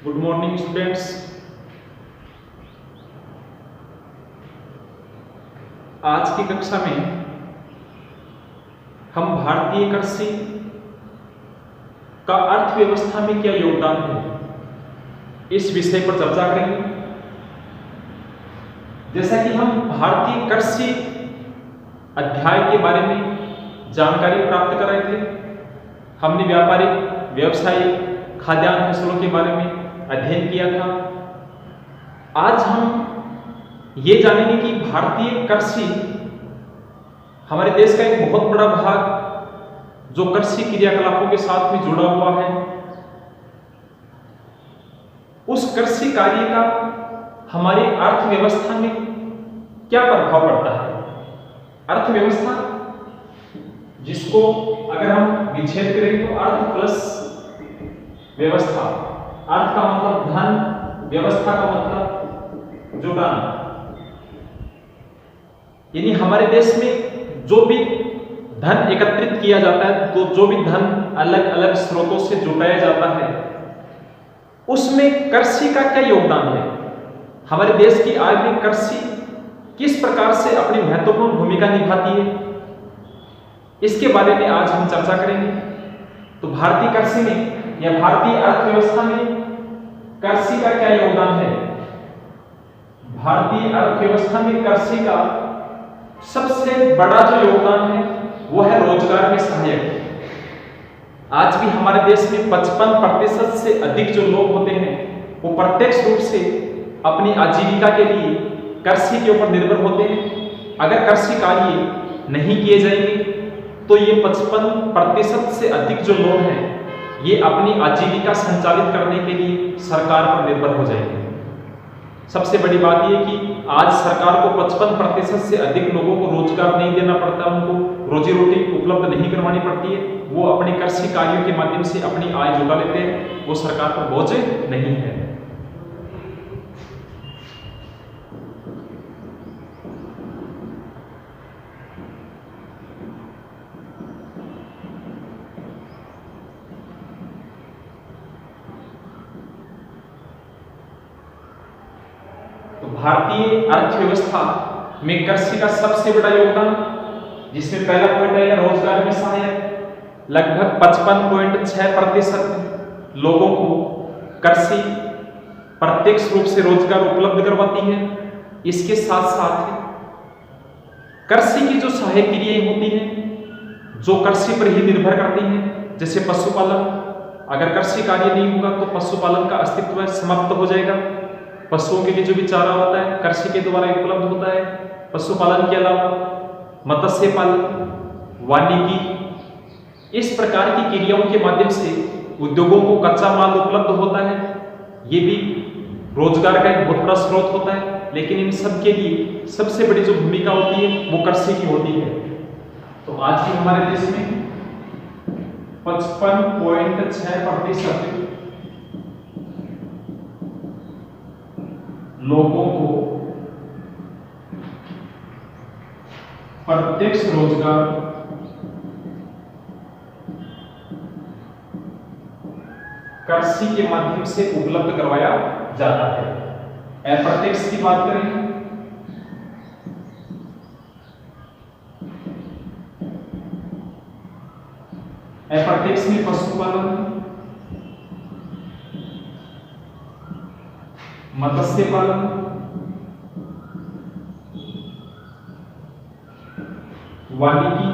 Good morning students. आज की कक्षा में हम भारतीय कृषि का अर्थव्यवस्था में क्या योगदान है इस विषय पर चर्चा करेंगे। जैसा कि हम भारतीय कृषि अध्याय के बारे में जानकारी प्राप्त कर रहे थे, हमने व्यापारिक व्यवसायिक खाद्यान्न फसलों के बारे में अध्ययन किया था। आज हम ये जानेंगे कि भारतीय कृषि हमारे देश का एक बहुत बड़ा भाग जो कृषि क्रियाकलापों के साथ भी जुड़ा हुआ है, उस कृषि कार्य का हमारी अर्थव्यवस्था में क्या प्रभाव पड़ता है। अर्थव्यवस्था जिसको अगर हम विच्छेद करें तो अर्थ प्लस व्यवस्था, अर्थ का मतलब धन, व्यवस्था का मतलब जुटाना, यानी हमारे देश में जो भी धन एकत्रित किया जाता है, तो जो भी धन अलग अलग स्रोतों से जुटाया जाता है, उसमें कृषि का क्या योगदान है। हमारे देश की आय में कृषि किस प्रकार से अपनी महत्वपूर्ण भूमिका निभाती है, इसके बारे में आज हम चर्चा करेंगे। तो भारतीय कृषि में या भारतीय अर्थव्यवस्था में कृषि का क्या योगदान है। भारतीय अर्थव्यवस्था में कृषि का सबसे बड़ा जो योगदान है वो है रोजगार में सहायक। आज भी हमारे देश में 55% से अधिक जो लोग होते हैं वो प्रत्यक्ष रूप से अपनी आजीविका के लिए कृषि के ऊपर निर्भर होते हैं। अगर कृषि कार्य नहीं किए जाएंगे तो ये 55% से अधिक जो लोग हैं ये अपनी आजीविका संचालित करने के लिए सरकार पर निर्भर हो जाएंगे। सबसे बड़ी बात यह कि आज सरकार को 55% से अधिक लोगों को रोजगार नहीं देना पड़ता, उनको रोजी रोटी उपलब्ध नहीं करवानी पड़ती है। वो अपने कृषि कार्यों के माध्यम से अपनी आय जुटा लेते हैं, वो सरकार पर बोझ नहीं है। भारतीय अर्थव्यवस्था में कृषि का सबसे बड़ा योगदान, जिसमें पहला पॉइंट आएगा रोजगार में सहायक। लगभग 55.6% लोगों को कृषि प्रत्यक्ष रूप से रोजगार उपलब्ध करवाती है। इसके साथ साथ कृषि की जो सहायक क्रियाएं होती हैं जो कृषि पर ही निर्भर करती हैं, जैसे पशुपालन। अगर कृषि कार्य नहीं होगा तो पशुपालन का अस्तित्व समाप्त हो जाएगा। पशुओं के लिए जो भी चारा होता है कृषि के द्वारा उपलब्ध होता है। पशुपालन के अलावा मत्स्य पालन, वानिकी, इस प्रकार की क्रियाओं के माध्यम से उद्योगों को कच्चा माल उपलब्ध होता है। ये भी रोजगार का एक बहुत बड़ा स्रोत होता है। लेकिन इन सब के लिए सबसे बड़ी जो भूमिका होती है वो कृषि की होती है। तो आज भी हमारे देश में 55.6% लोगों को प्रत्यक्ष रोजगार कृषि के माध्यम से उपलब्ध करवाया जाता है। अप्रत्यक्ष की बात करें अप्रत्यक्ष में पशुपालन, मत्स्य पालन, वानिकी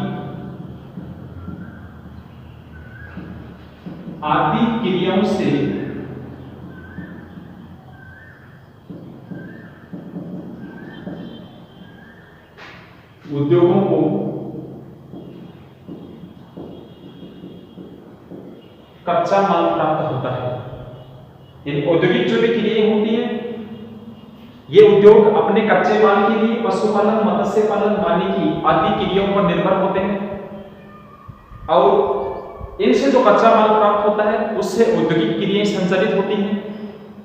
आदि क्रियाओं से उद्योगों को कच्चा माल प्राप्त होता है। इन औद्योगिक जो भी क्रियाएं होती हैं ये उद्योग अपने कच्चे माल के लिए पशुपालन, मत्स्य पालन, वानिकी आदि क्रियाओं पर निर्भर होते हैं और इनसे जो कच्चा माल प्राप्त होता है उससे औद्योगिक क्रियाएं संचालित होती हैं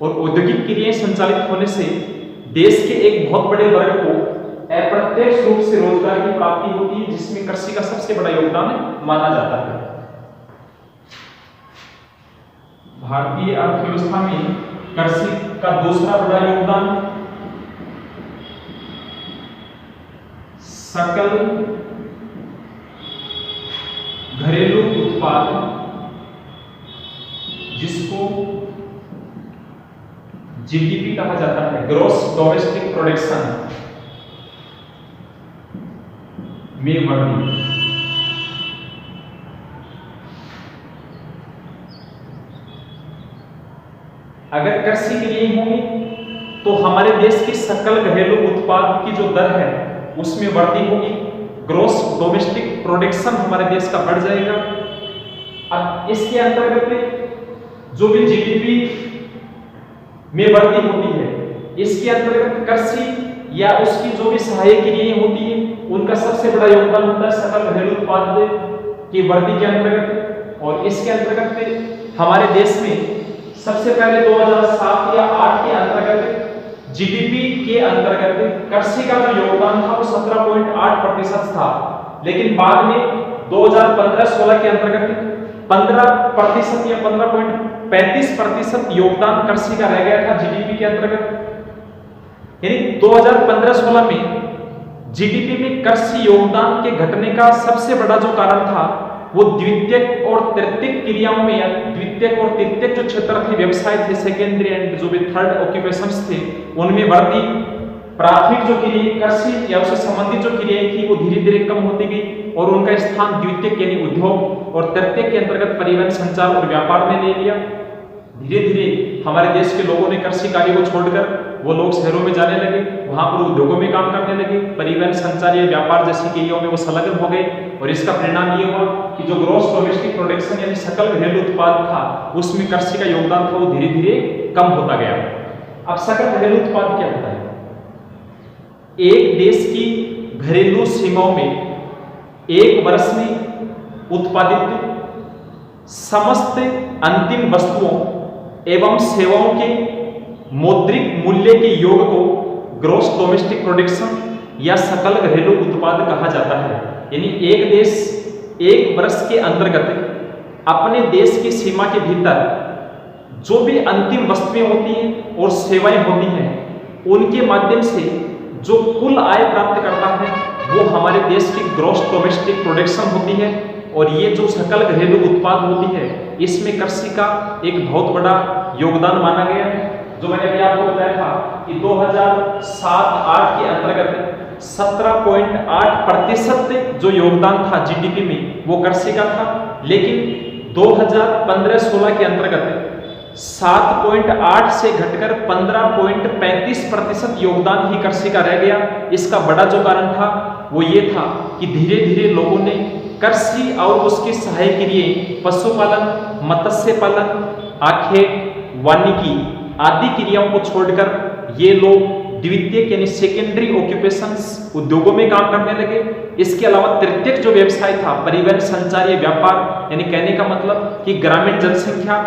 और औद्योगिक क्रियाएं संचालित होने से देश के एक बहुत बड़े वर्ग को अप्रत्यक्ष रूप से रोजगार की प्राप्ति होती है, जिसमें कृषि का सबसे बड़ा योगदान माना जाता है। भारतीय अर्थव्यवस्था में कृषि का दूसरा बड़ा योगदान सकल घरेलू उत्पाद, जिसको जीडीपी कहा जाता है, ग्रॉस डोमेस्टिक प्रोडक्शन में वृद्धि। अगर कृषि के लिए होंगी तो हमारे देश की सकल घरेलू उत्पाद की जो दर है उसमें वृद्धि होगी, ग्रॉस डोमेस्टिक प्रोडक्शन हमारे देश का बढ़ जाएगा। अब इसके अंतर्गत जो भी जीडीपी में वृद्धि होती है, इसके अंतर्गत कृषि या उसकी जो भी सहायक क्रियाएं होती है उनका सबसे बड़ा योगदान होता है सकल घरेलू उत्पाद की वृद्धि के अंतर्गत। और इसके अंतर्गत हमारे देश में सबसे पहले 2007 या 8 के अंतर्गत जीडीपी के अंतर्गत कृषि का जो योगदान था वो 17.8% था, लेकिन बाद में 2015-16 के अंतर्गत 15% या 15.35% योगदान कृषि का रह गया था जीडीपी के अंतर्गत। यानी 2015-16 में जीडीपी में कृषि योगदान के घटने का सबसे बड़ा जो कारण था वो द्वितीयक और तृतीयक क्रियाओं में, या द्वितीयक और तृतीयक जो क्षेत्र थे, व्यवसाय थे, सेकेंडरी एंड जो भी थर्ड ऑक्यूपेशंस थे, उनमें वृद्धि। प्राथमिक जो क्रियाएं कृषि या उससे संबंधित जो क्रियाएं थी वो धीरे धीरे कम होती गई और उनका स्थान द्वितीयक यानी उद्योग और तृतीयक के अंतर्गत परिवहन, संचार और व्यापार ने ले लिया। धीरे धीरे हमारे देश के लोगों ने कृषि कार्य को छोड़कर वो लोग शहरों में जाने लगे, वहां पर उद्योगों में काम करने लगे, परिवहन, संचार या व्यापार जैसी क्रियाओं में वो संलग्न हो गए। और इसका परिणाम ये हुआ कि जो ग्रॉस डोमेस्टिक प्रोडक्शन यानी सकल घरेलू उत्पाद था उसमें कृषि का योगदान था वो धीरे धीरे कम होता गया। अब सकल घरेलू उत्पाद क्या होता है? एक देश की घरेलू सीमाओं में एक वर्ष में उत्पादित समस्त अंतिम वस्तुओं एवं सेवाओं के मौद्रिक मूल्य के योग को ग्रॉस डोमेस्टिक प्रोडक्शन या सकल घरेलू उत्पाद कहा जाता है। यानी एक देश एक वर्ष के अंतर्गत अपने देश की सीमा के भीतर जो भी अंतिम वस्तुएं होती हैं और सेवाएं होती हैं उनके माध्यम से जो कुल आय प्राप्त करता है वो हमारे देश की ग्रॉस डोमेस्टिक प्रोडक्शन होती है। और ये जो सकल घरेलू उत्पाद होती है इसमें कृषि का एक बहुत बड़ा योगदान माना गया है। जो मैंने अभी आपको बताया था कि 2007-8 के अंतर्गत 17.8% जो योगदान था जीडीपी में वो कृषि का था, लेकिन 2015-16 के अंतर्गत 7.8 से घटकर 15.35% योगदान ही कृषि का रह गया। इसका बड़ा जो कारण था वो ये था कि धीरे धीरे लोगों ने कृषि और उसकी सहायक क्रियाएं, पशुपालन, मत्स्य पालन, आखेट, वानिकी आदि क्रियाओं को छोड़कर ये लोग द्वितीयक यानी सेकेंडरी ऑक्यूपेशंस उद्योगों में काम करने लगे। इसके अलावा तृतीयक जो व्यवसाय था, परिवहन, संचार या व्यापार, यानी कहने का मतलब कि ग्रामीण जनसंख्या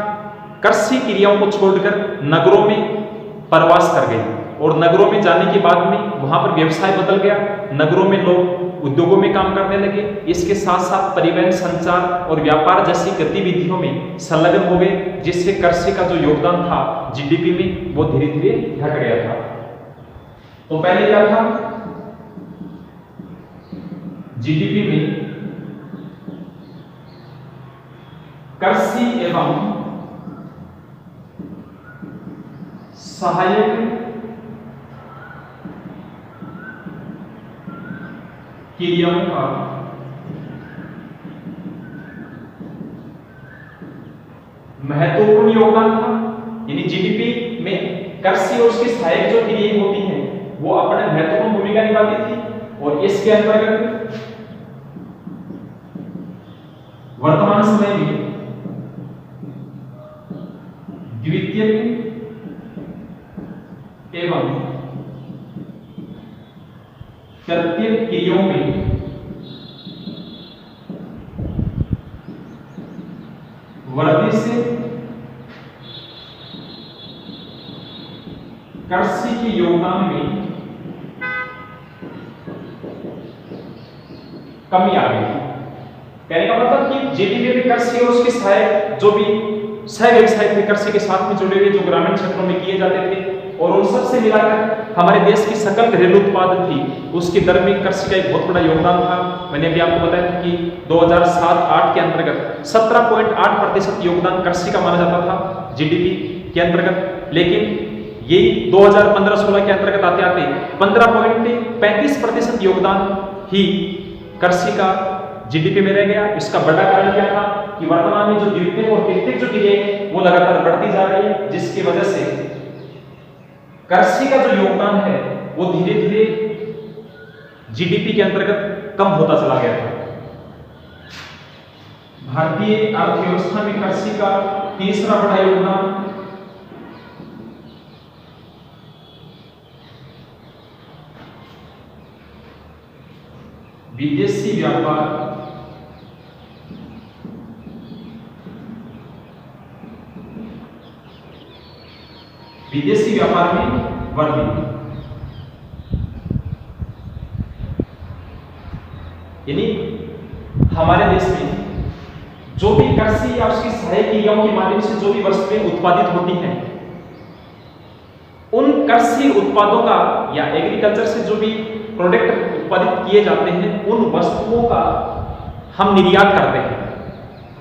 कृषि क्रियाओं को छोड़कर नगरों में प्रवास कर गई और नगरों में जाने के बाद में वहां पर व्यवसाय बदल गया, नगरों में लोग उद्योगों में काम करने लगे। इसके साथ साथ परिवहन, संचार और व्यापार जैसी गतिविधियों में संलग्न हो गए, जिससे कृषि का जो योगदान था जीडीपी में वो धीरे धीरे घट गया था। तो पहले क्या था, जीडीपी में कृषि एवं सहायक क्रियाओं का महत्वपूर्ण योगदान था। यानी जीडीपी में कृषि और उसकी सहायक जो क्रियाएं होती हैं वो अपने महत्वपूर्ण भूमिका निभाती थी। और इसके अंतर्गत वर्तमान समय में द्वितीयक एवं तृतीयक क्रियाओं में वृद्धि से कृषि के योगदान में कमी आ गई। कहने का मतलब कि जीडीपी में कृषि और उसकी सहायक जो भी सह व्यवसाय थे कृषि के साथ में जुड़े हुए, जो ग्रामीण क्षेत्रों में किए जाते थे, और उन सब से मिलाकर हमारे देश की सकल घरेलू उत्पाद थी उसकी दर में कृषि का एक बहुत बड़ा योगदान था। मैंने अभी आपको बताया था कि 2007-8 के अंतर्गत 17.8% योगदान कृषि का माना जाता था जीडीपी के अंतर्गत, लेकिन यही 2015-16 के अंतर्गत आते आते 15.35% योगदान ही कृषि का जीडीपी में रह गया। इसका बड़ा कारण क्या था कि वर्तमान में जो गिरते और गिरते जो गिरे वो लगातार बढ़ती जा रही है, जिसकी वजह से कृषि का जो योगदान है वो धीरे धीरे जीडीपी के अंतर्गत कम होता चला गया था। भारतीय अर्थव्यवस्था में कृषि का तीसरा बड़ा योगदान विदेशी व्यापार में वृद्धि। यानी हमारे देश में जो भी कृषि या उसकी सहायक क्रियाओं के माध्यम से जो भी वस्तुएं उत्पादित होती हैं, उन कृषि उत्पादों का या एग्रीकल्चर से जो भी प्रोडक्ट उत्पादित किए जाते हैं, उन वस्तुओं का हम निर्यात करते हैं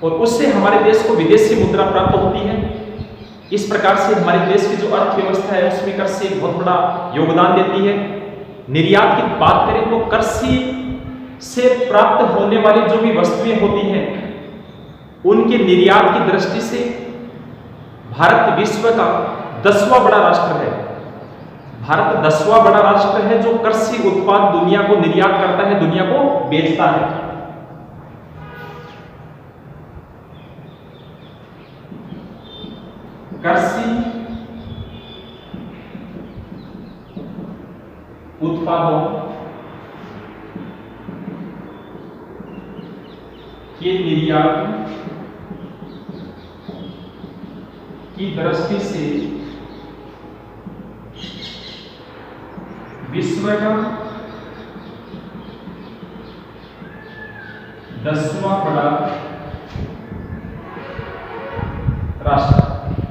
और उससे हमारे देश को विदेशी मुद्रा प्राप्त होती है। इस प्रकार से हमारे देश की जो अर्थव्यवस्था है उसमें कृषि एक बहुत बड़ा योगदान देती है। निर्यात की बात करें तो कृषि से प्राप्त होने वाली जो भी वस्तुएं होती हैं उनके निर्यात की दृष्टि से भारत विश्व का 10वां बड़ा राष्ट्र है। भारत 10वां बड़ा राष्ट्र है जो कृषि उत्पाद दुनिया को निर्यात करता है, दुनिया को बेचता है। कृषि उत्पादों के निर्यात की दृष्टि से विश्व का 10वां बड़ा राष्ट्र।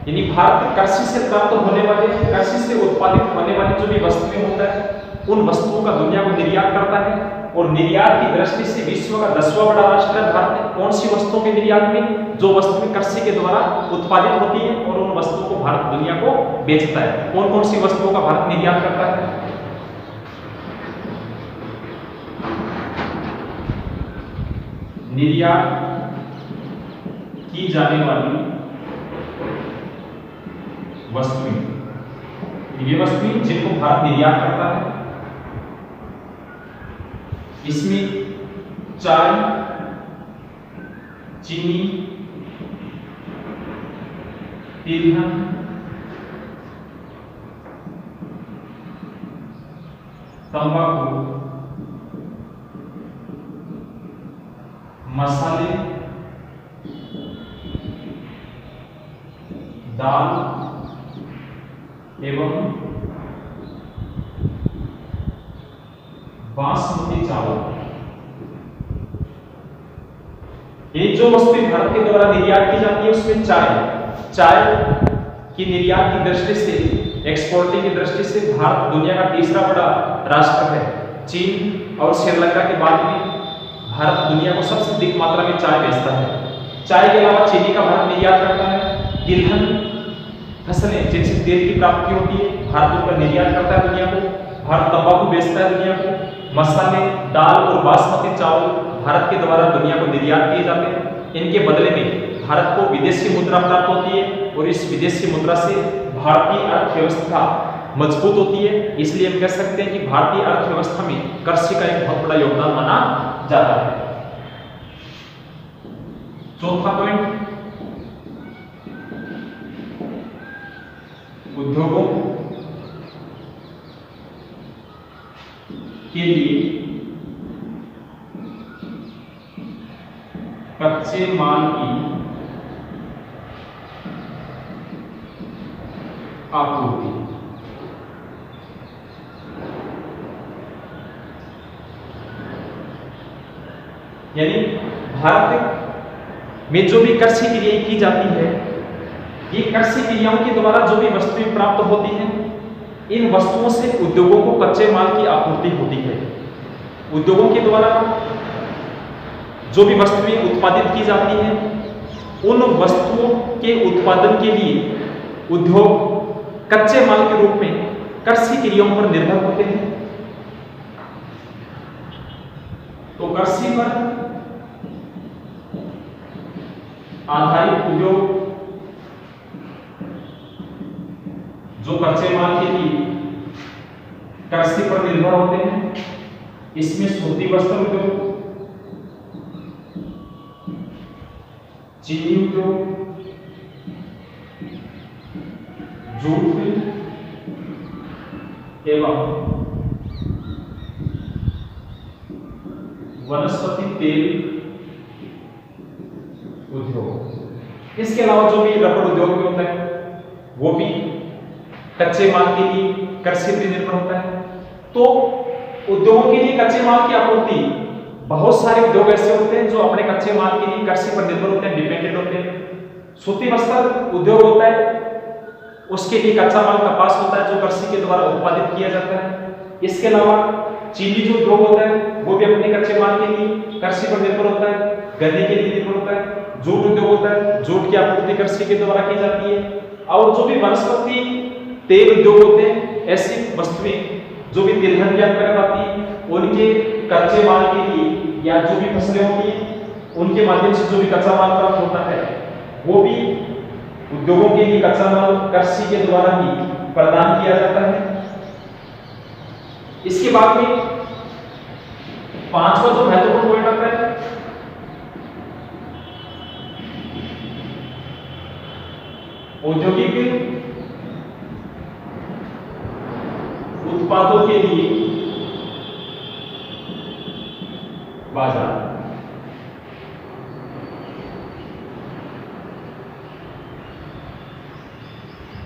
यानी भारत कृषि से प्राप्त होने वाले, कृषि से उत्पादित होने वाली जो भी वस्तुएं होता है उन वस्तुओं का दुनिया को निर्यात करता है और निर्यात की दृष्टि से विश्व का 10वां बड़ा राष्ट्र है भारत। कौन सी वस्तुओं के निर्यात में? जो वस्तुएं कृषि के द्वारा उत्पादित होती है और उन वस्तुओं को भारत दुनिया को बेचता है। कौन कौन सी वस्तुओं का भारत निर्यात करता है? निर्यात की जाने वाली वस्तुएं, ये वस्तुएं जिनको भारत निर्यात करता है, इसमें चाय, चीनी, तिलहन, तंबाकू, मसाले, दाल एवं बासमती चावल। ये जो वस्तुएं भारत के द्वारा निर्यात की जाती है उसमें चाय की निर्यात की दृष्टि से, एक्सपोर्टिंग की दृष्टि से भारत दुनिया का तीसरा बड़ा राष्ट्र है। चीन और श्रीलंका के बाद में भारत दुनिया को सबसे अधिक मात्रा में चाय बेचता है। चाय के अलावा चीनी का भारत निर्यात करता है। तिलहन फसलें जिनसे तेल की प्राप्ति होती है, भारत उनका निर्यात करता है दुनिया को। भारत तंबाकू बेचता है दुनिया को। मसाले, दाल और बासमती चावल भारत के द्वारा दुनिया को निर्यात किए जाते हैं। इनके बदले में भारत को विदेशी मुद्रा प्राप्त होती है और इस विदेशी मुद्रा से भारतीय अर्थव्यवस्था मजबूत होती है। इसलिए हम कह सकते हैं कि भारतीय अर्थव्यवस्था में कृषि का एक बहुत बड़ा योगदान माना जाता है। चौथा पॉइंट, उद्योगों के लिए कच्चे माल की आपूर्ति। यानी भारत में जो भी कृषि क्रियाएं की जाती है ये कृषि क्रियाओं के द्वारा जो भी वस्तुएं प्राप्त होती हैं, इन वस्तुओं से उद्योगों को कच्चे माल की आपूर्ति होती है। उद्योगों के द्वारा जो भी वस्तुएं उत्पादित की जाती हैं, उन वस्तुओं के उत्पादन के लिए उद्योग कच्चे माल के रूप में कृषि क्रियाओं पर निर्भर होते हैं। तो कृषि पर आधारित उद्योग जो कच्चे माल के लिए कृषि पर निर्भर होते हैं, इसमें सूती वस्त्र उद्योग, चीनी उद्योग, जूट मिल एवं वनस्पति तेल उद्योग। इसके अलावा जो भी रबड़ उद्योग में होता है, वो भी कच्चे माल के लिए कृषि पर निर्भर होता है। तो उद्योगों के लिए कच्चे माल की आपूर्ति, बहुत सारे उद्योग ऐसे होते हैं जो अपने कच्चे माल के लिए कृषि पर निर्भर होते हैं, डिपेंडेंट होते हैं। सूती वस्त्र उद्योग होता है, उसके लिए कच्चा माल कपास होता है जो कृषि के द्वारा उत्पादित किया जाता है। इसके अलावा चीनी जो उद्योग होता है, वो भी अपने कच्चे माल के लिए कृषि पर निर्भर होता है, गन्ने के लिए निर्भर होता है। जूट उद्योग होता है, जूट की आपूर्ति कृषि के द्वारा की जाती है। और जो भी वनस्पति तेल उद्योग होते हैं, ऐसी वस्तुएं जो भी तिलहन के अंतर्गत आती है, उनके कच्चे माल के लिए या जो भी फसलें होती हैं, उनके माध्यम से जो भी कच्चा माल प्राप्त होता है, वो भी उद्योगों के लिए कच्चा माल कृषि के द्वारा ही प्रदान किया जाता है। इसके बाद में पांचवा जो महत्वपूर्ण पॉइंट आता है, औद्योगिक उत्पादों के लिए बाजार।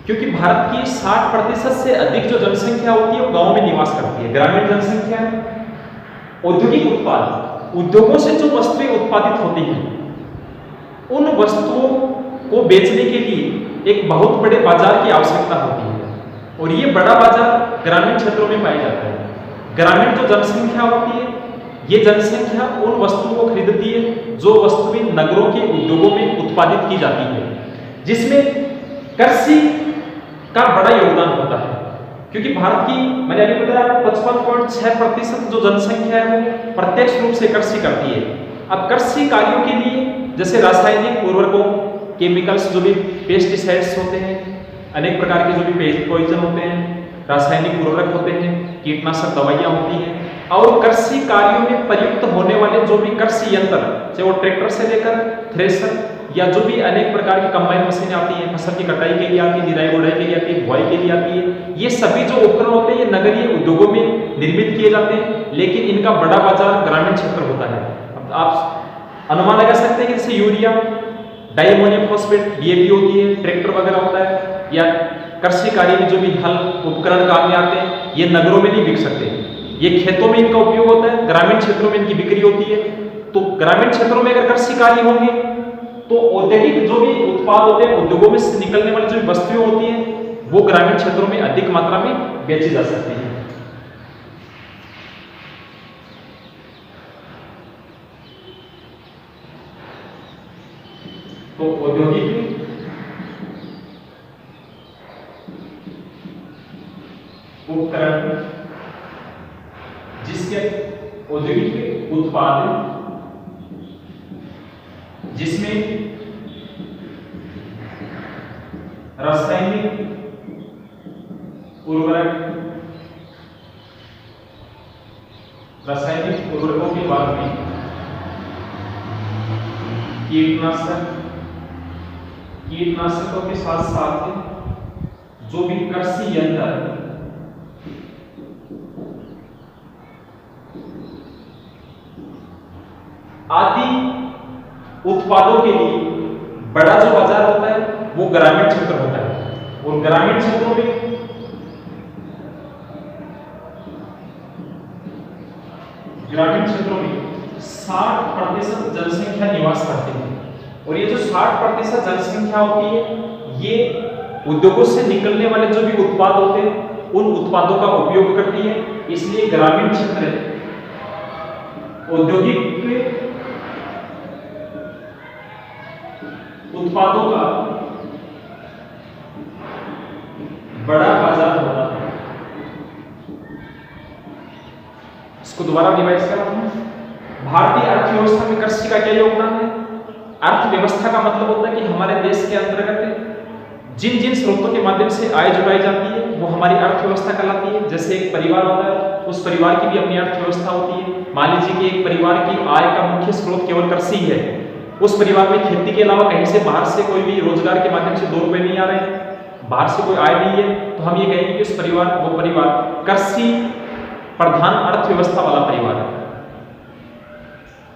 क्योंकि भारत की 60% से अधिक जो जनसंख्या होती है वो गांव में निवास करती है, ग्रामीण जनसंख्या। औद्योगिक उत्पाद, उद्योगों से जो वस्तुएं उत्पादित होती हैं, उन वस्तुओं को बेचने के लिए एक बहुत बड़े बाजार की आवश्यकता होती है, और ये बड़ा बाजार ग्रामीण क्षेत्रों में पाया जाता है। ग्रामीण जो जनसंख्या होती है, ये जनसंख्या उन वस्तुओं को खरीदती है जो वस्तुएं नगरों के उद्योगों में उत्पादित की जाती है, जिसमें कृषि का बड़ा योगदान होता है। क्योंकि भारत की, मैंने अभी बताया, 55.6% जो जनसंख्या है वो प्रत्यक्ष रूप से कृषि करती है। अब कृषि कार्यों के लिए जैसे रासायनिक उर्वरकों, केमिकल्स, जो भी पेस्टिसाइड्स होते हैं, अनेक प्रकार के जो भी पॉइजन होते हैं, रासायनिक उर्वरक होते हैं, कीटनाशक दवाइयां होती हैं, और कृषि कार्यों में प्रयुक्त होने वाले जो भी कृषि यंत्र, चाहे वो ट्रैक्टर से लेकर थ्रेशर या जो भी अनेक प्रकार की कंबाइन मशीनें आती हैं, फसल की कटाई के लिए आती है, निराई गुड़ाई के लिए आती है, बुआई के लिए आती है, ये सभी जो उपकरण होते हैं ये नगरीय उद्योगों में निर्मित किए जाते हैं, लेकिन इनका बड़ा बाजार ग्रामीण क्षेत्र होता है। अब आप अनुमान लगा सकते हैं कि जैसे यूरिया, डाइमोनियम फॉस्फेट, डीएपी होती है, ट्रैक्टर वगैरह होता है, या कृषि कार्य में जो भी हल उपकरण काम में आते हैं, ये नगरों में नहीं बिक सकते, ये खेतों में इनका उपयोग होता है, ग्रामीण क्षेत्रों में इनकी बिक्री होती है। तो ग्रामीण क्षेत्रों में अगर कृषि कार्य होंगे तो औद्योगिक जो भी उत्पाद होते हैं, उद्योगों में से निकलने वाली जो भी वस्तुएं होती हैं, वो ग्रामीण क्षेत्रों में अधिक मात्रा में बेची जा सकती है। तो औद्योगिक उपकरण, जिसके औद्योगिक उत्पाद जिसमें रासायनिक उर्वरकों के बाद में कीटनाशकों के साथ साथ जो भी कृषि यंत्र आदि उत्पादों के लिए बड़ा जो बाजार होता है वो ग्रामीण क्षेत्र होता है, और ग्रामीण क्षेत्रों में ग्रामीण क्षेत्रों में 60% जनसंख्या निवास करती है। और ये जो 60% जनसंख्या होती है, ये उद्योगों से निकलने वाले जो भी उत्पाद होते हैं उन उत्पादों का उपयोग करती है। इसलिए ग्रामीण क्षेत्र औद्योगिक उत्पादों का बड़ा बाजार होता है। इसको दोबारा रिवाइज कर रहा हूं। भारतीय अर्थव्यवस्था में कृषि का क्या योगदान है? अर्थव्यवस्था का मतलब होता है कि हमारे देश के अंतर्गत जिन जिन स्रोतों के माध्यम से आय जुटाई जाती है वो हमारी अर्थव्यवस्था कहलाती है। जैसे एक परिवार होता है, उस परिवार की भी अपनी अर्थव्यवस्था होती है। मान लीजिए कि एक परिवार की आय का मुख्य स्रोत केवल कृषि है, उस परिवार में खेती के अलावा कहीं से बाहर से कोई भी रोजगार के माध्यम से 2 रुपए नहीं आ रहे हैं, बाहर से कोई आय नहीं है, तो हम ये कहेंगे कि उस परिवार वो परिवार कृषि प्रधान अर्थव्यवस्था वाला परिवार है।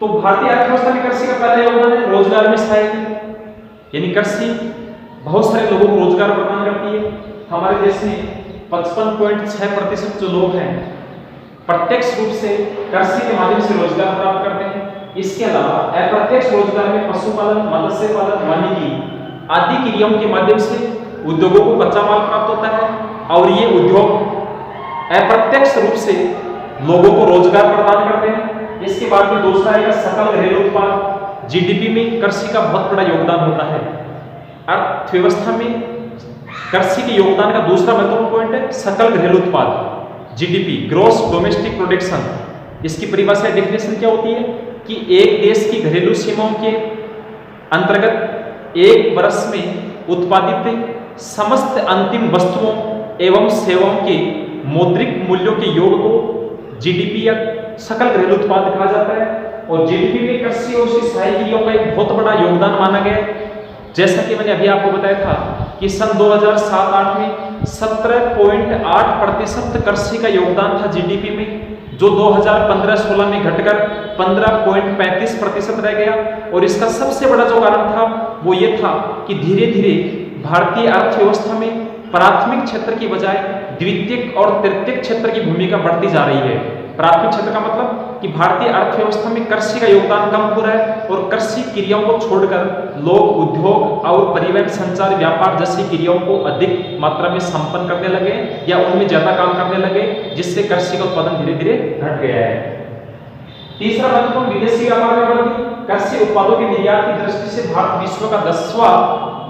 तो भारतीय अर्थव्यवस्था में कृषि का पहला योगदान है रोजगार में सहायक, यानी कृषि बहुत सारे लोगों को रोजगार प्रदान करती है। हमारे देश में 55.6% जो लोग हैं प्रत्यक्ष रूप से कृषि के माध्यम से रोजगार प्राप्त करते हैं। इसके अलावा अप्रत्यक्ष रोजगार में पशुपालन, मत्स्य पालन, वानिकी आदि क्रियाओं के माध्यम से उद्योगों को कच्चा माल प्राप्त होता है और ये उद्योग अप्रत्यक्ष रूप से लोगों को रोजगार प्रदान करते हैं। इसके बाद में दूसरा है सकल घरेलू उत्पाद। जीडीपी में कृषि का बहुत बड़ा योगदान होता है। अर्थव्यवस्था में कृषि के योगदान का दूसरा महत्वपूर्ण पॉइंट है सकल घरेलू उत्पाद, जीडीपी, ग्रॉस डोमेस्टिक प्रोडक्शन। इसकी परिभाषा डेफिनेशन क्या होती है कि एक देश की घरेलू सीमाओं के अंतर्गत एक वर्ष में उत्पादित समस्त अंतिम वस्तुओं एवं सेवाओं के मौद्रिक मूल्यों के योग को जीडीपी या सकल घरेलू उत्पाद कहा जाता है। और जीडीपी में कृषि और उसकी सहायक क्रियाओं का एक बहुत बड़ा योगदान माना गया है। जैसा कि मैंने अभी आपको बताया था कि सन 2007-8 में 17.8% कृषि का योगदान था जीडीपी में, जो 2015-16 में घटकर 15.35% रह गया। और इसका सबसे बड़ा जो कारण था वो ये था कि धीरे धीरे भारतीय अर्थव्यवस्था में प्राथमिक क्षेत्र की बजाय द्वितीयक और तृतीयक क्षेत्र की भूमिका बढ़ती जा रही है। प्राथमिक क्षेत्र का मतलब कि भारतीय अर्थव्यवस्था में कृषि का योगदान कम हो रहा है और कृषि क्रियाओं को छोड़कर लोग उद्योग और परिवहन, संचार, व्यापार जैसी क्रियाओं को अधिक मात्रा में संपन्न करने लगे या उनमें ज्यादा काम करने लगे, जिससे कृषि का उत्पादन धीरे धीरे घट गया है। तीसरा महत्वपूर्ण विदेशी व्यापार में वृद्धि। कृषि उत्पादों के निर्यात की दृष्टि से भारत विश्व का 10वां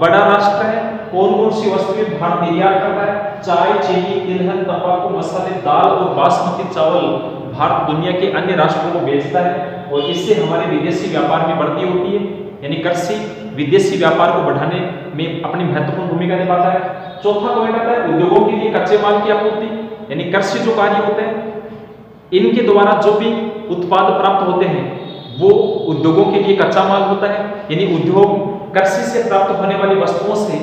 बड़ा राष्ट्र है। कौन कौन सी वस्तुएं भारत निर्यात करता है? चाय, चीनी, तिलहन, तंबाकू, मसाले, दाल और बासमती चावल भारत दुनिया के अन्य राष्ट्रों को बेचता है और इससे हमारे विदेशी व्यापार में बढ़ती होती है। यानी कृषि विदेशी व्यापार को बढ़ाने में अपनी महत्वपूर्ण भूमिका निभाता है। चौथा पॉइंट आता है उद्योगों के लिए कच्चे माल की आपूर्ति। यानी कृषि जो कार्य होते हैं इनके द्वारा जो भी उत्पाद प्राप्त होते हैं वो उद्योगों के लिए कच्चा माल होता है। यानी उद्योग कृषि से प्राप्त होने वाली वस्तुओं से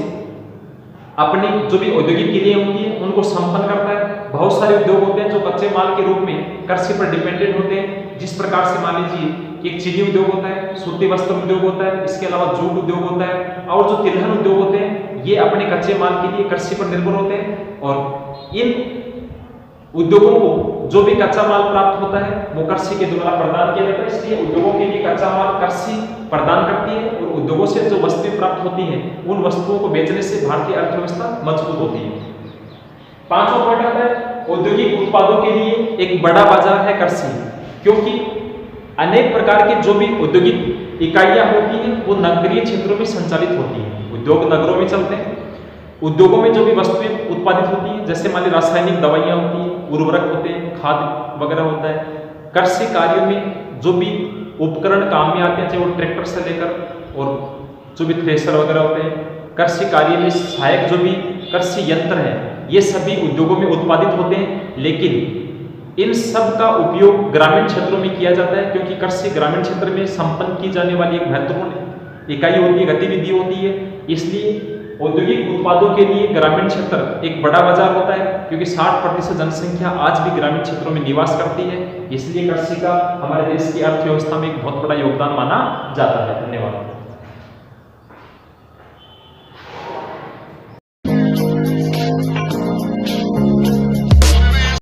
अपनी जो भी औद्योगिक क्रिया होती है उनको संपन्न करता है। बहुत सारे उद्योग होते हैं जो कच्चे माल के रूप में कृषि पर डिपेंडेंट होते हैं। जिस प्रकार से मान लीजिए कि एक चीनी उद्योग होता है, सूती वस्त्र उद्योग होता है, इसके अलावा जूट उद्योग होता है और जो तिलहन उद्योग होते हैं ये अपने कच्चे माल के लिए कृषि पर निर्भर होते हैं। और इन उद्योगों को जो भी कच्चा माल प्राप्त होता है वो कृषि के द्वारा प्रदान किया जाता है। इसलिए उद्योगों के लिए कच्चा माल कृषि प्रदान करती है और उद्योगों से जो वस्तुएं प्राप्त होती हैं उन वस्तुओं को बेचने से भारतीय अर्थव्यवस्था मजबूत होती है। पांचवा पॉइंट आता है औद्योगिक उत्पादों के लिए एक बड़ा बाजार है कृषि, क्योंकि अनेक प्रकार के जो भी औद्योगिक इकाइयां होती हैं वो नगरीय क्षेत्रों में संचालित होती हैं। उद्योग नगरों में चलते हैं। उद्योगों में जो भी वस्तुएं उत्पादित होती हैं जैसे मान लीजिए रासायनिक दवाइयां होती हैं, उर्वरक होते हैं, खाद वगैरह होता है। कृषि कार्यों में जो भी उपकरण काम में आते हैं, चाहे वो ट्रैक्टर से लेकर और जो भी थ्रेशर वगैरह होते हैं, कृषि कार्य में सहायक जो भी कृषि यंत्र है ये सभी उद्योगों में उत्पादित होते हैं। लेकिन इन सब का उपयोग ग्रामीण क्षेत्रों में किया जाता है, क्योंकि कृषि ग्रामीण क्षेत्र में संपन्न की जाने वाली एक महत्वपूर्ण इकाई होती है, गतिविधि होती है। इसलिए औद्योगिक उत्पादों के लिए ग्रामीण क्षेत्र एक बड़ा बाजार होता है, क्योंकि 60% जनसंख्या आज भी ग्रामीण क्षेत्रों में निवास करती है। इसलिए कृषि का हमारे देश की अर्थव्यवस्था में एक बहुत बड़ा योगदान माना जाता है। धन्यवाद।